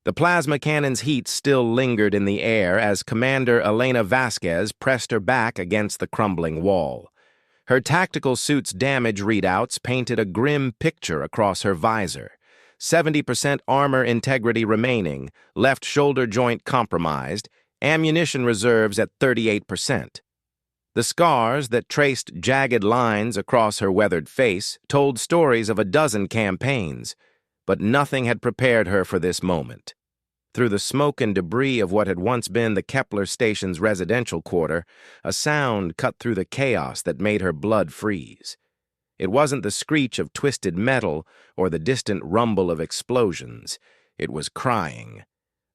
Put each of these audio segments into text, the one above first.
The plasma cannon's heat still lingered in the air as Commander Elena Vasquez pressed her back against the crumbling wall. Her tactical suit's damage readouts painted a grim picture across her visor. 70% armor integrity remaining, left shoulder joint compromised, ammunition reserves at 38%. The scars that traced jagged lines across her weathered face told stories of a dozen campaigns, but nothing had prepared her for this moment. Through the smoke and debris of what had once been the Kepler station's residential quarter, a sound cut through the chaos that made her blood freeze. It wasn't the screech of twisted metal or the distant rumble of explosions. It was crying,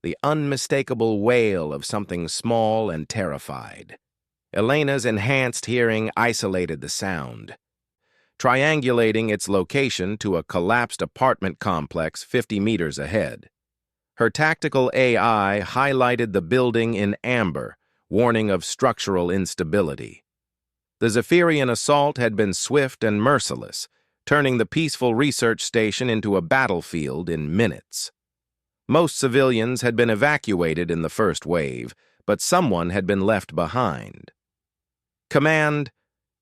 the unmistakable wail of something small and terrified. Elena's enhanced hearing isolated the sound, triangulating its location to a collapsed apartment complex 50 meters ahead. Her tactical AI highlighted the building in amber, warning of structural instability. The Zephyrian assault had been swift and merciless, turning the peaceful research station into a battlefield in minutes. Most civilians had been evacuated in the first wave, but someone had been left behind. "Command,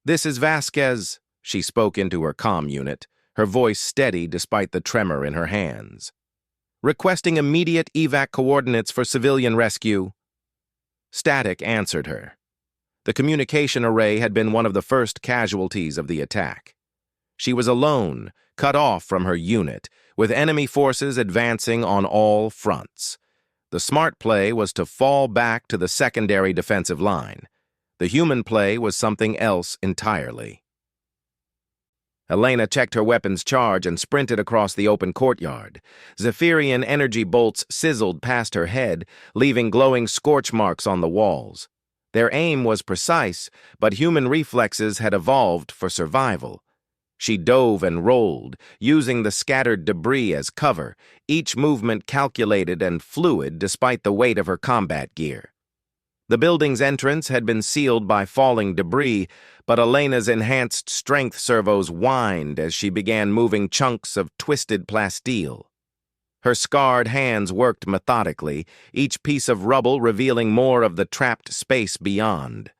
this is Vasquez," she spoke into her comm unit, her voice steady despite the tremor in her hands. "Requesting immediate evac coordinates for civilian rescue." Static answered her. The communication array had been one of the first casualties of the attack. She was alone, cut off from her unit, with enemy forces advancing on all fronts. The smart play was to fall back to the secondary defensive line. The human play was something else entirely. Elena checked her weapon's charge and sprinted across the open courtyard. Zephyrian energy bolts sizzled past her head, leaving glowing scorch marks on the walls. Their aim was precise, but human reflexes had evolved for survival. She dove and rolled, using the scattered debris as cover, each movement calculated and fluid despite the weight of her combat gear. The building's entrance had been sealed by falling debris, but Elena's enhanced strength servos whined as she began moving chunks of twisted plasteel. Her scarred hands worked methodically, each piece of rubble revealing more of the trapped space beyond.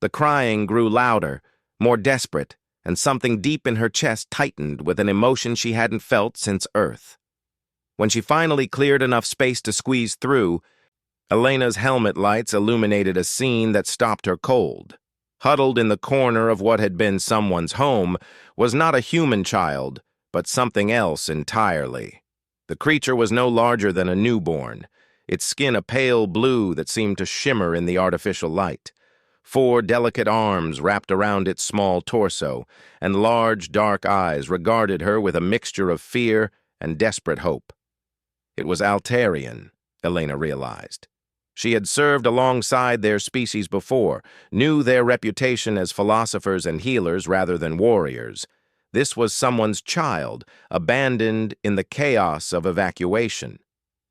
The crying grew louder, more desperate, and something deep in her chest tightened with an emotion she hadn't felt since Earth. When she finally cleared enough space to squeeze through, Elena's helmet lights illuminated a scene that stopped her cold. Huddled in the corner of what had been someone's home was not a human child, but something else entirely. The creature was no larger than a newborn, its skin a pale blue that seemed to shimmer in the artificial light. 4 delicate arms wrapped around its small torso, and large, dark eyes regarded her with a mixture of fear and desperate hope. It was Altarian, Elena realized. She had served alongside their species before, knew their reputation as philosophers and healers rather than warriors. This was someone's child, abandoned in the chaos of evacuation.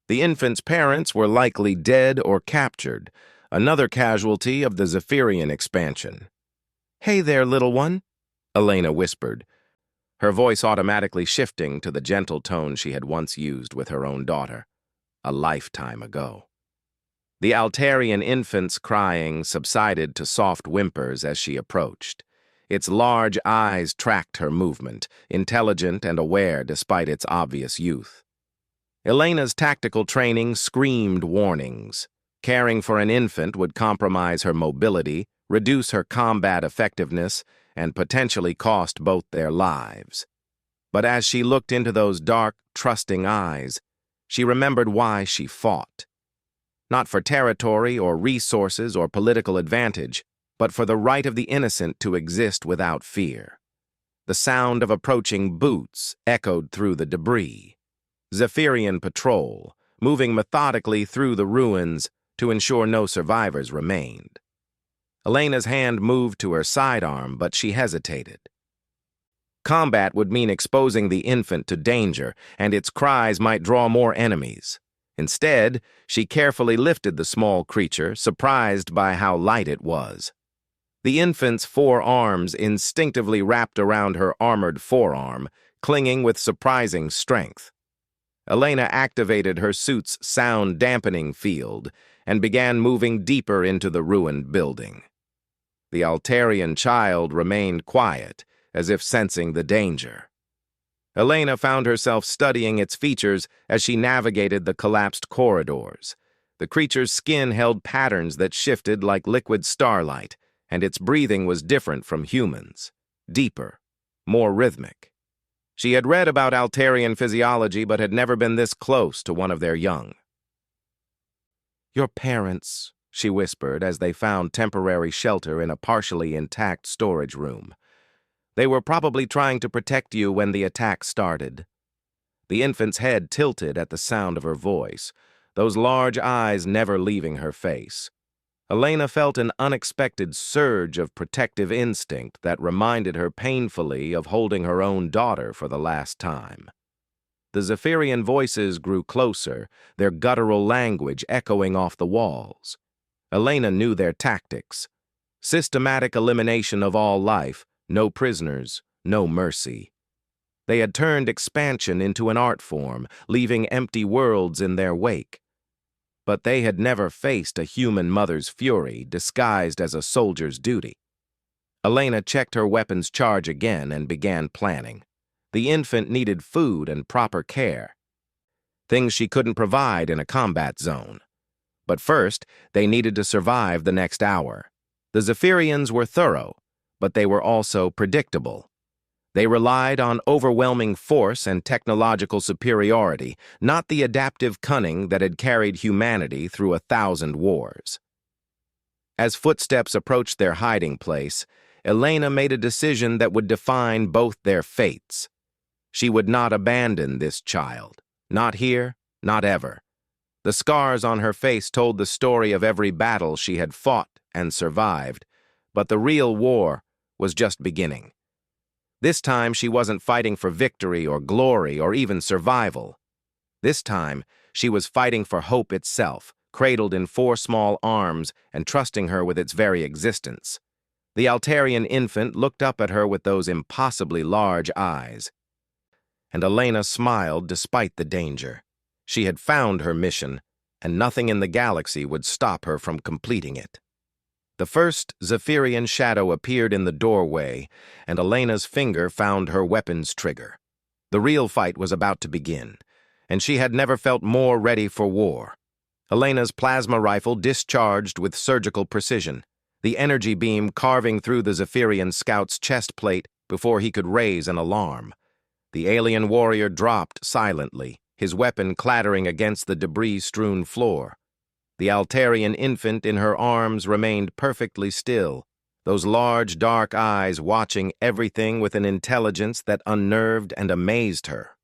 The infant's parents were likely dead or captured, another casualty of the Zephyrian expansion. "Hey there, little one," Elena whispered, her voice automatically shifting to the gentle tone she had once used with her own daughter, a lifetime ago. The Altarian infant's crying subsided to soft whimpers as she approached. Its large eyes tracked her movement, intelligent and aware despite its obvious youth. Elena's tactical training screamed warnings. Caring for an infant would compromise her mobility, reduce her combat effectiveness, and potentially cost both their lives. But as she looked into those dark, trusting eyes, she remembered why she fought. Not for territory or resources or political advantage, but for the right of the innocent to exist without fear. The sound of approaching boots echoed through the debris. Zephyrian patrol, moving methodically through the ruins to ensure no survivors remained. Elena's hand moved to her sidearm, but she hesitated. Combat would mean exposing the infant to danger, and its cries might draw more enemies. Instead, she carefully lifted the small creature, surprised by how light it was. The infant's 4 arms instinctively wrapped around her armored forearm, clinging with surprising strength. Elena activated her suit's sound-dampening field and began moving deeper into the ruined building. The Altarian child remained quiet, as if sensing the danger. Elena found herself studying its features as she navigated the collapsed corridors. The creature's skin held patterns that shifted like liquid starlight, and its breathing was different from humans, deeper, more rhythmic. She had read about Altarian physiology but had never been this close to one of their young. "Your parents," she whispered as they found temporary shelter in a partially intact storage room. "They were probably trying to protect you when the attack started." The infant's head tilted at the sound of her voice, those large eyes never leaving her face. Elena felt an unexpected surge of protective instinct that reminded her painfully of holding her own daughter for the last time. The Zephyrian voices grew closer, their guttural language echoing off the walls. Elena knew their tactics. Systematic elimination of all life, no prisoners, no mercy. They had turned expansion into an art form, leaving empty worlds in their wake. But they had never faced a human mother's fury disguised as a soldier's duty. Elena checked her weapon's charge again and began planning. The infant needed food and proper care, things she couldn't provide in a combat zone. But first, they needed to survive the next hour. The Zephyrians were thorough, but they were also predictable. They relied on overwhelming force and technological superiority, not the adaptive cunning that had carried humanity through 1,000 wars. As footsteps approached their hiding place, Elena made a decision that would define both their fates. She would not abandon this child. Not here, not ever. The scars on her face told the story of every battle she had fought and survived, but the real war was just beginning. This time she wasn't fighting for victory or glory or even survival. This time she was fighting for hope itself, cradled in 4 small arms and trusting her with its very existence. The Altarian infant looked up at her with those impossibly large eyes. And Elena smiled despite the danger. She had found her mission, and nothing in the galaxy would stop her from completing it. The first Zephyrian shadow appeared in the doorway, and Elena's finger found her weapon's trigger. The real fight was about to begin, and she had never felt more ready for war. Elena's plasma rifle discharged with surgical precision, the energy beam carving through the Zephyrian scout's chest plate before he could raise an alarm. The alien warrior dropped silently, his weapon clattering against the debris-strewn floor. The Altarian infant in her arms remained perfectly still, those large, dark eyes watching everything with an intelligence that unnerved and amazed her.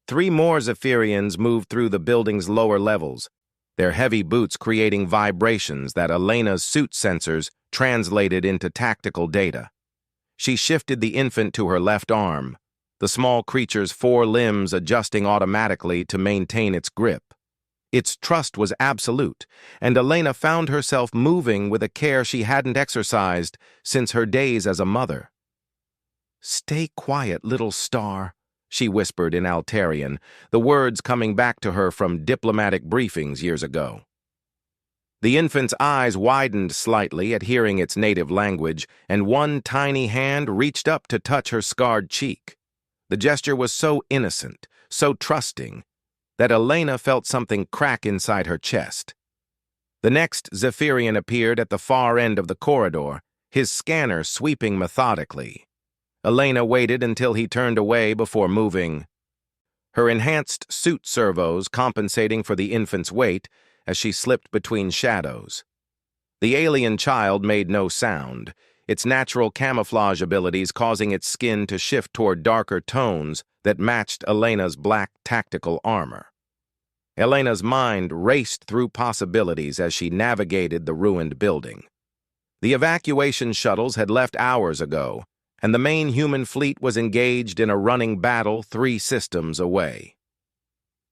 3 more Zephyrians moved through the building's lower levels, their heavy boots creating vibrations that Elena's suit sensors translated into tactical data. She shifted the infant to her left arm, the small creature's 4 limbs adjusting automatically to maintain its grip. Its trust was absolute, and Elena found herself moving with a care she hadn't exercised since her days as a mother. "Stay quiet, little star," she whispered in Altarian, the words coming back to her from diplomatic briefings years ago. The infant's eyes widened slightly at hearing its native language, and one tiny hand reached up to touch her scarred cheek. The gesture was so innocent, so trusting, that Elena felt something crack inside her chest. The next Zephyrian appeared at the far end of the corridor, his scanner sweeping methodically. Elena waited until he turned away before moving, her enhanced suit servos compensating for the infant's weight as she slipped between shadows. The alien child made no sound, its natural camouflage abilities causing its skin to shift toward darker tones that matched Elena's black tactical armor. Elena's mind raced through possibilities as she navigated the ruined building. The evacuation shuttles had left hours ago, and the main human fleet was engaged in a running battle 3 systems away.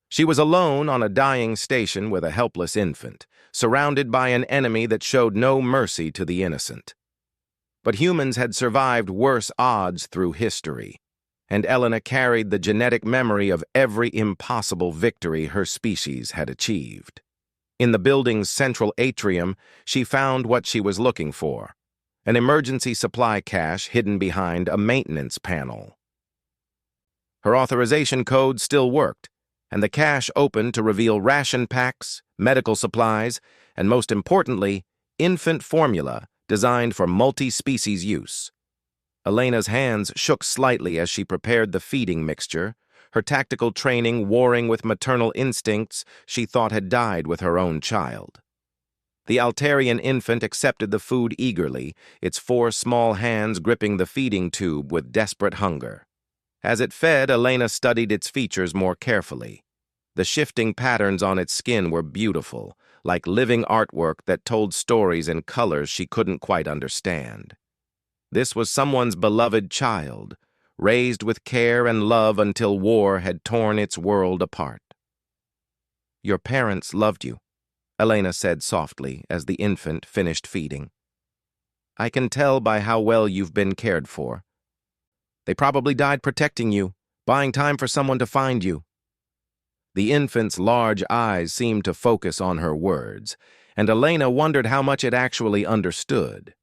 She was alone on a dying station with a helpless infant, surrounded by an enemy that showed no mercy to the innocent. But humans had survived worse odds through history, and Elena carried the genetic memory of every impossible victory her species had achieved. In the building's central atrium, she found what she was looking for, an emergency supply cache hidden behind a maintenance panel. Her authorization code still worked, and the cache opened to reveal ration packs, medical supplies, and most importantly, infant formula designed for multi-species use. Elena's hands shook slightly as she prepared the feeding mixture, her tactical training warring with maternal instincts she thought had died with her own child. The Altarian infant accepted the food eagerly, its 4 small hands gripping the feeding tube with desperate hunger. As it fed, Elena studied its features more carefully. The shifting patterns on its skin were beautiful, like living artwork that told stories in colors she couldn't quite understand. This was someone's beloved child, raised with care and love until war had torn its world apart. "Your parents loved you," Elena said softly as the infant finished feeding. "I can tell by how well you've been cared for. They probably died protecting you, buying time for someone to find you." The infant's large eyes seemed to focus on her words, and Elena wondered how much it actually understood.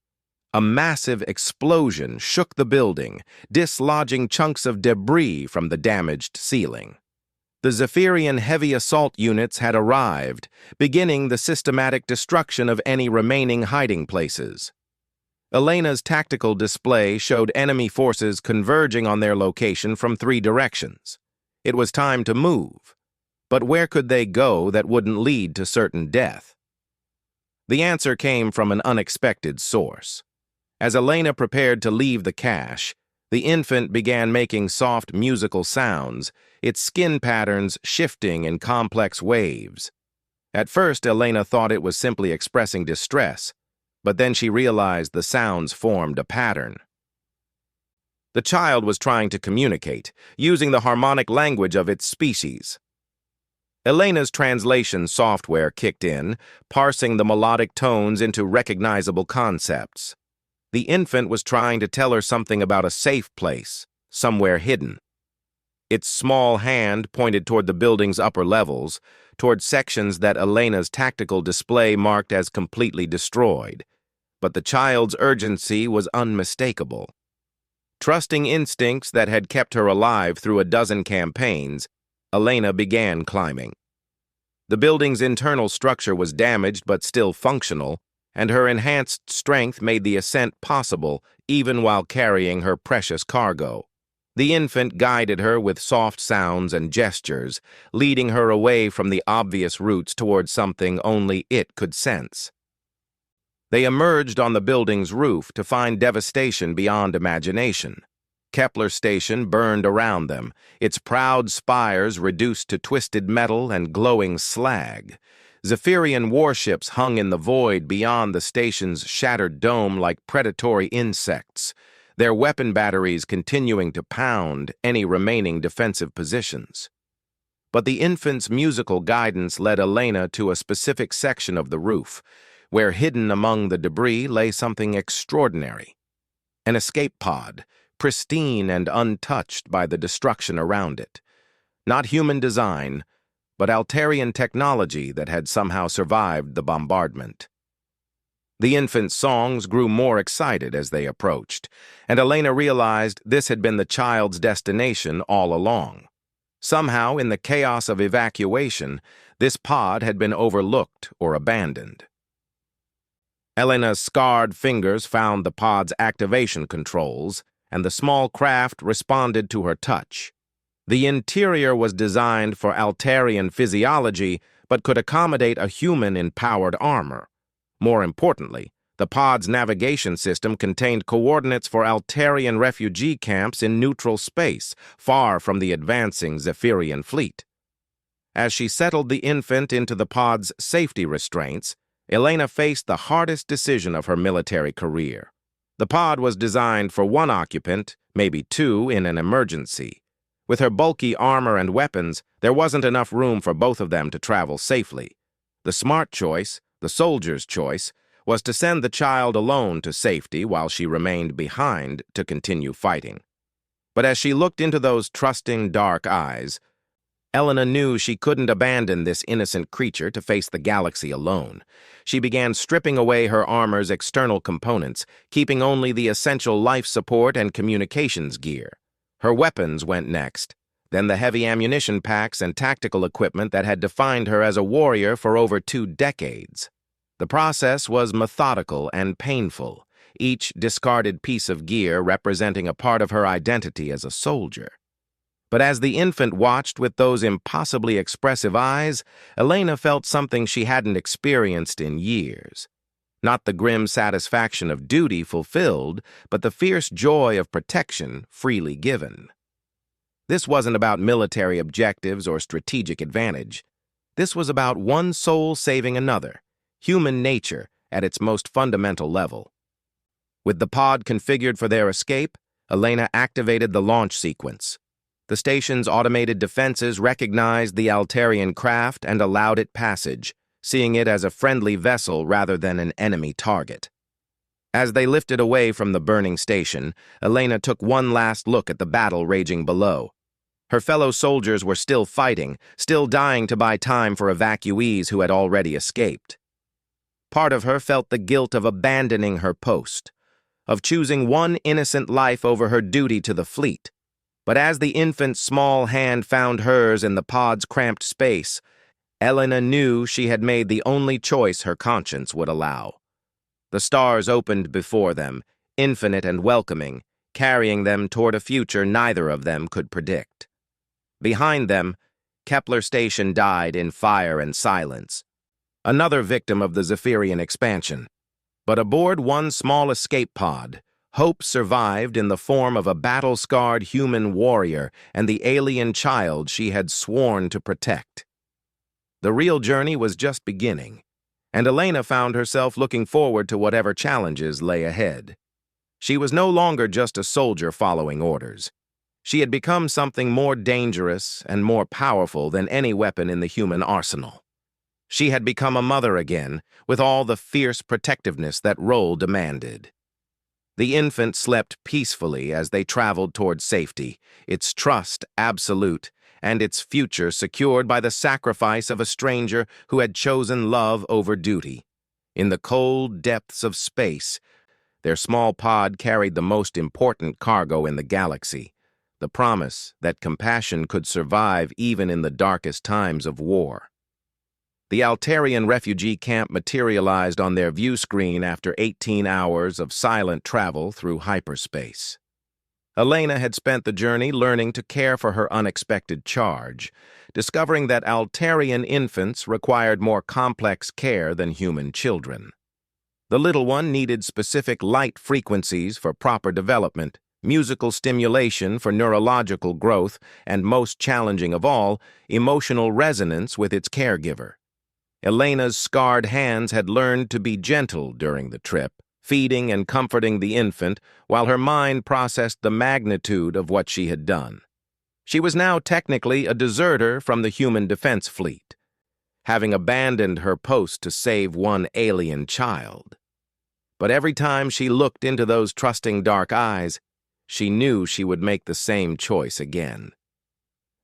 A massive explosion shook the building, dislodging chunks of debris from the damaged ceiling. The Zephyrian heavy assault units had arrived, beginning the systematic destruction of any remaining hiding places. Elena's tactical display showed enemy forces converging on their location from 3 directions. It was time to move. But where could they go that wouldn't lead to certain death? The answer came from an unexpected source. As Elena prepared to leave the cache, the infant began making soft musical sounds, its skin patterns shifting in complex waves. At first, Elena thought it was simply expressing distress, but then she realized the sounds formed a pattern. The child was trying to communicate, using the harmonic language of its species. Elena's translation software kicked in, parsing the melodic tones into recognizable concepts. The infant was trying to tell her something about a safe place, somewhere hidden. Its small hand pointed toward the building's upper levels, toward sections that Elena's tactical display marked as completely destroyed. But the child's urgency was unmistakable. Trusting instincts that had kept her alive through a dozen campaigns, Elena began climbing. The building's internal structure was damaged but still functional, and her enhanced strength made the ascent possible even while carrying her precious cargo. The infant guided her with soft sounds and gestures, leading her away from the obvious routes towards something only it could sense. They emerged on the building's roof to find devastation beyond imagination. Kepler Station burned around them, its proud spires reduced to twisted metal and glowing slag. Zephyrian warships hung in the void beyond the station's shattered dome like predatory insects, their weapon batteries continuing to pound any remaining defensive positions. But the infant's musical guidance led Elena to a specific section of the roof, where hidden among the debris lay something extraordinary. An escape pod, pristine and untouched by the destruction around it. Not human design, but Altarian technology that had somehow survived the bombardment. The infant's songs grew more excited as they approached, and Elena realized this had been the child's destination all along. Somehow, in the chaos of evacuation, this pod had been overlooked or abandoned. Elena's scarred fingers found the pod's activation controls, and the small craft responded to her touch. The interior was designed for Altarian physiology, but could accommodate a human in powered armor. More importantly, the pod's navigation system contained coordinates for Altarian refugee camps in neutral space, far from the advancing Zephyrian fleet. As she settled the infant into the pod's safety restraints, Elena faced the hardest decision of her military career. The pod was designed for 1 occupant, maybe 2 in an emergency. With her bulky armor and weapons, there wasn't enough room for both of them to travel safely. The smart choice, the soldier's choice, was to send the child alone to safety while she remained behind to continue fighting. But as she looked into those trusting, dark eyes, Elena knew she couldn't abandon this innocent creature to face the galaxy alone. She began stripping away her armor's external components, keeping only the essential life support and communications gear. Her weapons went next, then the heavy ammunition packs and tactical equipment that had defined her as a warrior for over 2 decades. The process was methodical and painful, each discarded piece of gear representing a part of her identity as a soldier. But as the infant watched with those impossibly expressive eyes, Elena felt something she hadn't experienced in years. Not the grim satisfaction of duty fulfilled, but the fierce joy of protection freely given. This wasn't about military objectives or strategic advantage. This was about one soul saving another, human nature at its most fundamental level. With the pod configured for their escape, Elena activated the launch sequence. The station's automated defenses recognized the Altarian craft and allowed it passage, seeing it as a friendly vessel rather than an enemy target. As they lifted away from the burning station, Elena took one last look at the battle raging below. Her fellow soldiers were still fighting, still dying to buy time for evacuees who had already escaped. Part of her felt the guilt of abandoning her post, of choosing one innocent life over her duty to the fleet. But as the infant's small hand found hers in the pod's cramped space, Elena knew she had made the only choice her conscience would allow. The stars opened before them, infinite and welcoming, carrying them toward a future neither of them could predict. Behind them, Kepler Station died in fire and silence, another victim of the Zephyrian expansion. But aboard one small escape pod, hope survived in the form of a battle-scarred human warrior and the alien child she had sworn to protect. The real journey was just beginning, and Elena found herself looking forward to whatever challenges lay ahead. She was no longer just a soldier following orders. She had become something more dangerous and more powerful than any weapon in the human arsenal. She had become a mother again, with all the fierce protectiveness that role demanded. The infant slept peacefully as they traveled toward safety, its trust absolute, and its future secured by the sacrifice of a stranger who had chosen love over duty. In the cold depths of space, their small pod carried the most important cargo in the galaxy, the promise that compassion could survive even in the darkest times of war. The Altarian refugee camp materialized on their view screen after 18 hours of silent travel through hyperspace. Elena had spent the journey learning to care for her unexpected charge, discovering that Altarian infants required more complex care than human children. The little one needed specific light frequencies for proper development, musical stimulation for neurological growth, and most challenging of all, emotional resonance with its caregiver. Elena's scarred hands had learned to be gentle during the trip, feeding and comforting the infant while her mind processed the magnitude of what she had done. She was now technically a deserter from the human defense fleet, having abandoned her post to save one alien child. But every time she looked into those trusting dark eyes, she knew she would make the same choice again.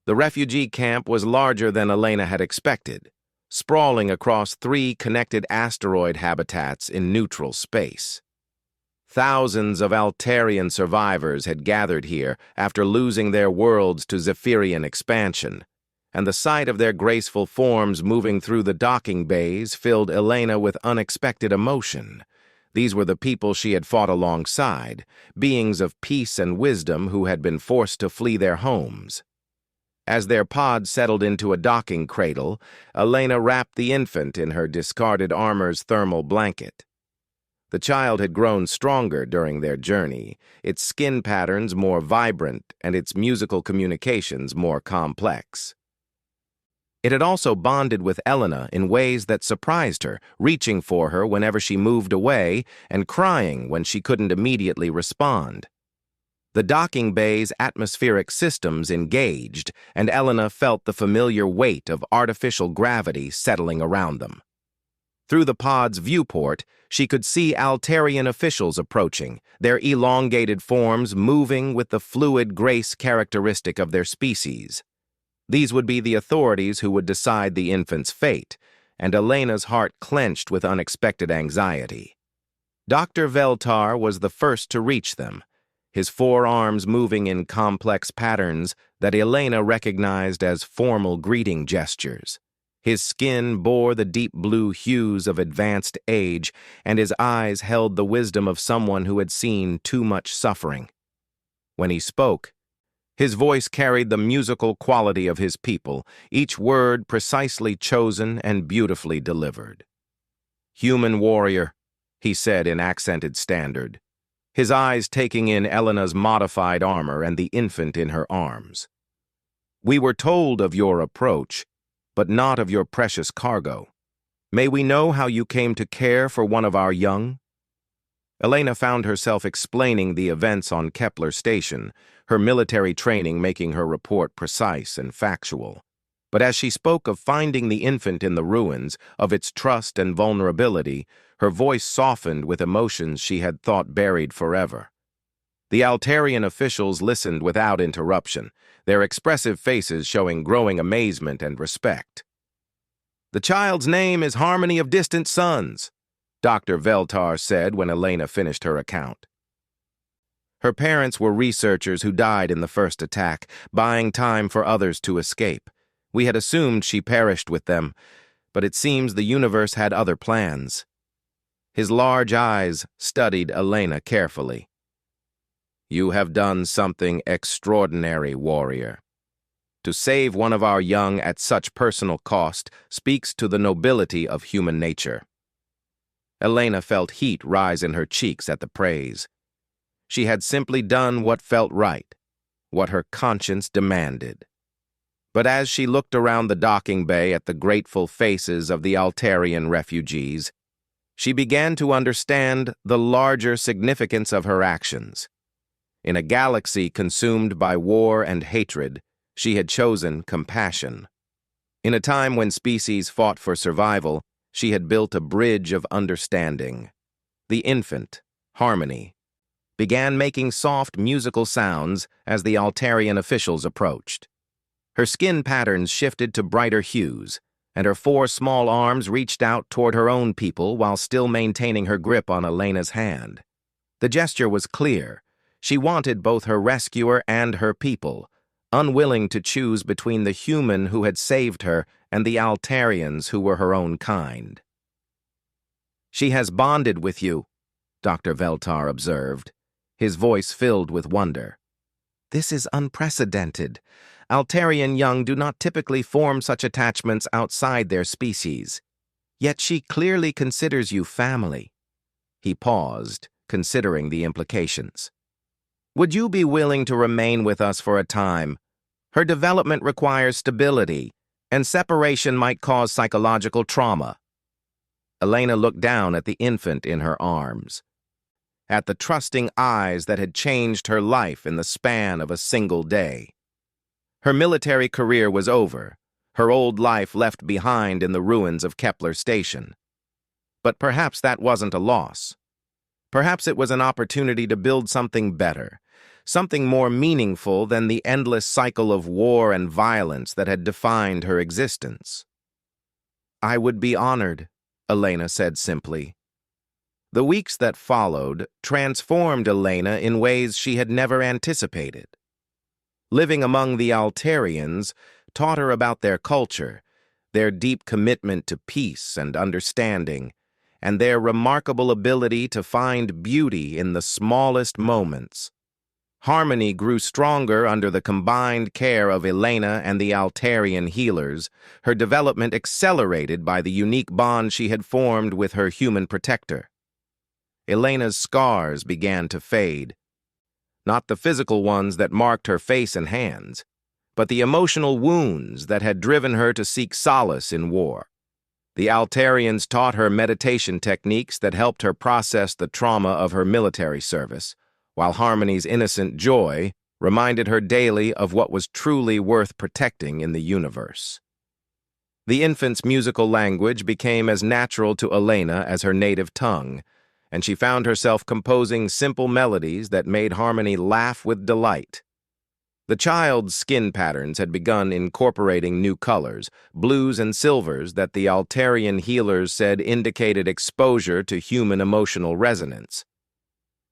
The refugee camp was larger than Elena had expected, sprawling across 3 connected asteroid habitats in neutral space. Thousands of Altarian survivors had gathered here after losing their worlds to Zephyrian expansion, and the sight of their graceful forms moving through the docking bays filled Elena with unexpected emotion. These were the people she had fought alongside, beings of peace and wisdom who had been forced to flee their homes. As their pod settled into a docking cradle, Elena wrapped the infant in her discarded armor's thermal blanket. The child had grown stronger during their journey, its skin patterns more vibrant and its musical communications more complex. It had also bonded with Elena in ways that surprised her, reaching for her whenever she moved away and crying when she couldn't immediately respond. The docking bay's atmospheric systems engaged, and Elena felt the familiar weight of artificial gravity settling around them. Through the pod's viewport, she could see Altarian officials approaching, their elongated forms moving with the fluid grace characteristic of their species. These would be the authorities who would decide the infant's fate, and Elena's heart clenched with unexpected anxiety. Dr. Veltar was the first to reach them, his forearms moving in complex patterns that Elena recognized as formal greeting gestures. His skin bore the deep blue hues of advanced age, and his eyes held the wisdom of someone who had seen too much suffering. When he spoke, his voice carried the musical quality of his people, each word precisely chosen and beautifully delivered. "Human warrior," he said in accented standard, his eyes taking in Elena's modified armor and the infant in her arms. "We were told of your approach, but not of your precious cargo. May we know how you came to care for one of our young?" Elena found herself explaining the events on Kepler Station, her military training making her report precise and factual. But as she spoke of finding the infant in the ruins, of its trust and vulnerability, her voice softened with emotions she had thought buried forever. The Altarian officials listened without interruption, their expressive faces showing growing amazement and respect. "The child's name is Harmony of Distant Suns," Dr. Veltar said when Elena finished her account. Her parents were researchers who died in the first attack, buying time for others to escape. We had assumed she perished with them, but it seems the universe had other plans. His large eyes studied Elena carefully. "You have done something extraordinary, warrior. To save one of our young at such personal cost speaks to the nobility of human nature." Elena felt heat rise in her cheeks at the praise. She had simply done what felt right, what her conscience demanded. But as she looked around the docking bay at the grateful faces of the Altarian refugees, she began to understand the larger significance of her actions. In a galaxy consumed by war and hatred, she had chosen compassion. In a time when species fought for survival, she had built a bridge of understanding. The infant, Harmony, began making soft musical sounds as the Altarian officials approached. Her skin patterns shifted to brighter hues, and her 4 small arms reached out toward her own people while still maintaining her grip on Elena's hand. The gesture was clear. She wanted both her rescuer and her people, unwilling to choose between the human who had saved her and the Altarians who were her own kind. "She has bonded with you," Dr. Veltar observed, his voice filled with wonder. "This is unprecedented. Altarian young do not typically form such attachments outside their species. Yet she clearly considers you family." He paused, considering the implications. "Would you be willing to remain with us for a time? Her development requires stability, and separation might cause psychological trauma." Elena looked down at the infant in her arms, at the trusting eyes that had changed her life in the span of a single day. Her military career was over, her old life left behind in the ruins of Kepler Station. But perhaps that wasn't a loss. Perhaps it was an opportunity to build something better, something more meaningful than the endless cycle of war and violence that had defined her existence. "I would be honored," Elena said simply. The weeks that followed transformed Elena in ways she had never anticipated. Living among the Altarians taught her about their culture, their deep commitment to peace and understanding, and their remarkable ability to find beauty in the smallest moments. Harmony grew stronger under the combined care of Elena and the Altarian healers, her development accelerated by the unique bond she had formed with her human protector. Elena's scars began to fade. Not the physical ones that marked her face and hands, but the emotional wounds that had driven her to seek solace in war. The Altarians taught her meditation techniques that helped her process the trauma of her military service, while Harmony's innocent joy reminded her daily of what was truly worth protecting in the universe. The infant's musical language became as natural to Elena as her native tongue, and she found herself composing simple melodies that made Harmony laugh with delight. The child's skin patterns had begun incorporating new colors, blues and silvers that the Altarian healers said indicated exposure to human emotional resonance.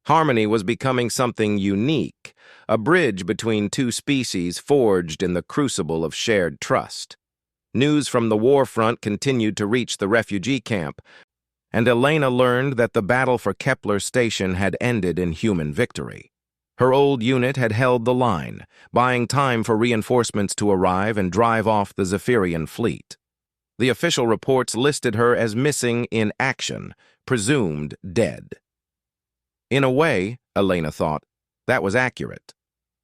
Harmony was becoming something unique, a bridge between two species forged in the crucible of shared trust. News from the war front continued to reach the refugee camp, and Elena learned that the battle for Kepler Station had ended in human victory. Her old unit had held the line, buying time for reinforcements to arrive and drive off the Zephyrian fleet. The official reports listed her as missing in action, presumed dead. In a way, Elena thought, that was accurate.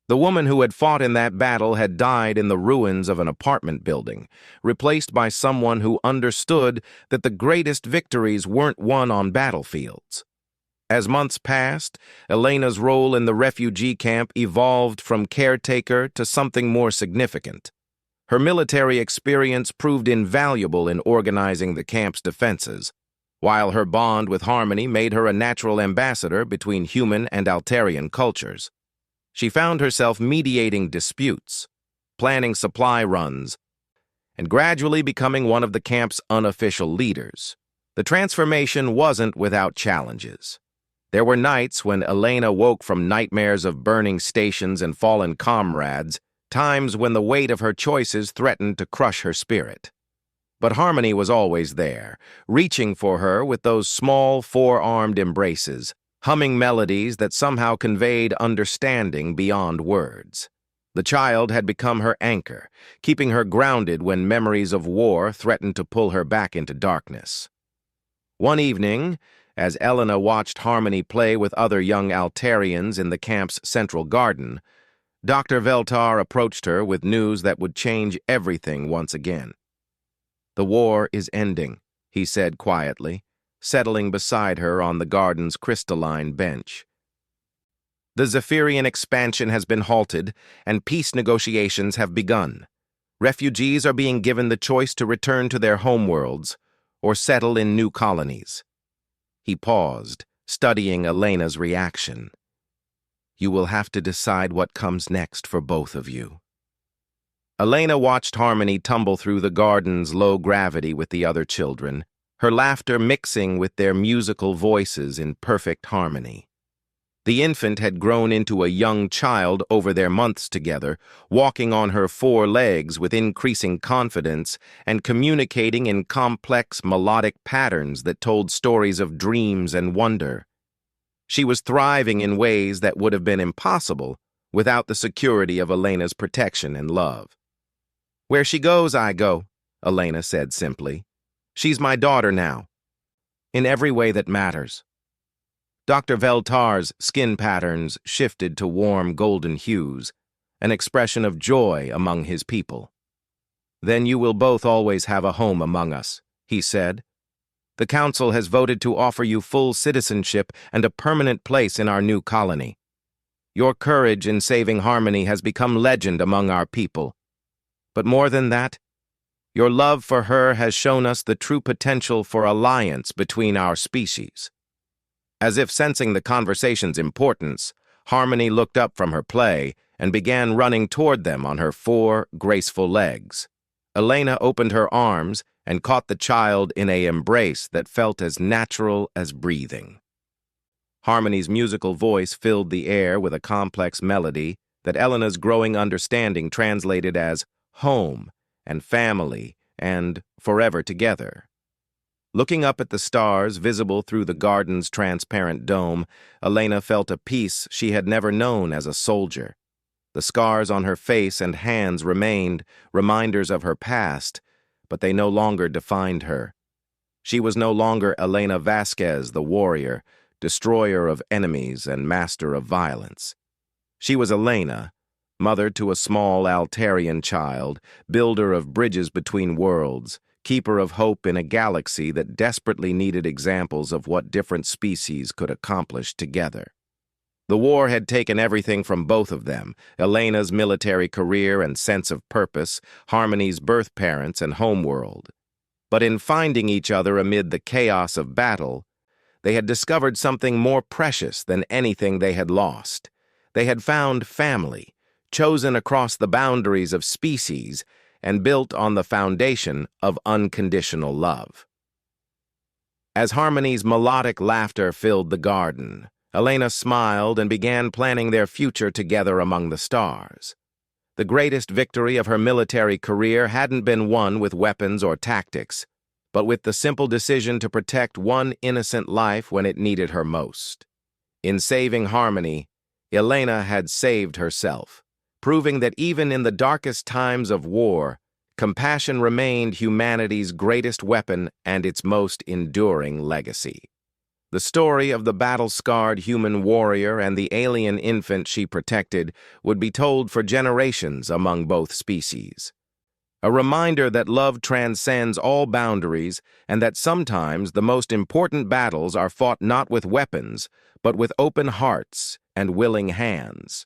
The woman who had fought in that battle had died in the ruins of an apartment building, replaced by someone who understood that the greatest victories weren't won on battlefields. As months passed, Elena's role in the refugee camp evolved from caretaker to something more significant. Her military experience proved invaluable in organizing the camp's defenses, while her bond with Harmony made her a natural ambassador between human and Altarian cultures. She found herself mediating disputes, planning supply runs, and gradually becoming one of the camp's unofficial leaders. The transformation wasn't without challenges. There were nights when Elena woke from nightmares of burning stations and fallen comrades, times when the weight of her choices threatened to crush her spirit. But Harmony was always there, reaching for her with those small four-armed embraces, humming melodies that somehow conveyed understanding beyond words. The child had become her anchor, keeping her grounded when memories of war threatened to pull her back into darkness. One evening, as Elena watched Harmony play with other young Altarians in the camp's central garden, Dr. Veltar approached her with news that would change everything once again. "The war is ending," he said quietly, settling beside her on the garden's crystalline bench. "The Zephyrian expansion has been halted, and peace negotiations have begun. Refugees are being given the choice to return to their homeworlds or settle in new colonies." He paused, studying Elena's reaction. "You will have to decide what comes next for both of you." Elena watched Harmony tumble through the garden's low gravity with the other children, her laughter mixing with their musical voices in perfect harmony. The infant had grown into a young child over their months together, walking on her four legs with increasing confidence and communicating in complex melodic patterns that told stories of dreams and wonder. She was thriving in ways that would have been impossible without the security of Elena's protection and love. "Where she goes, I go," Elena said simply. "She's my daughter now, in every way that matters." Dr. Veltar's skin patterns shifted to warm golden hues, an expression of joy among his people. "Then you will both always have a home among us," he said. "The Council has voted to offer you full citizenship and a permanent place in our new colony. Your courage in saving Harmony has become legend among our people. But more than that, your love for her has shown us the true potential for alliance between our species." As if sensing the conversation's importance, Harmony looked up from her play and began running toward them on her four graceful legs. Elena opened her arms and caught the child in an embrace that felt as natural as breathing. Harmony's musical voice filled the air with a complex melody that Elena's growing understanding translated as home and family and forever together. Looking up at the stars visible through the garden's transparent dome, Elena felt a peace she had never known as a soldier. The scars on her face and hands remained, reminders of her past, but they no longer defined her. She was no longer Elena Vasquez, the warrior, destroyer of enemies and master of violence. She was Elena, mother to a small Altarian child, builder of bridges between worlds, keeper of hope in a galaxy that desperately needed examples of what different species could accomplish together. The war had taken everything from both of them, Elena's military career and sense of purpose, Harmony's birth parents and homeworld. But in finding each other amid the chaos of battle, they had discovered something more precious than anything they had lost. They had found family, chosen across the boundaries of species and built on the foundation of unconditional love. As Harmony's melodic laughter filled the garden, Elena smiled and began planning their future together among the stars. The greatest victory of her military career hadn't been won with weapons or tactics, but with the simple decision to protect one innocent life when it needed her most. In saving Harmony, Elena had saved herself, proving that even in the darkest times of war, compassion remained humanity's greatest weapon and its most enduring legacy. The story of the battle-scarred human warrior and the alien infant she protected would be told for generations among both species. A reminder that love transcends all boundaries and that sometimes the most important battles are fought not with weapons, but with open hearts and willing hands.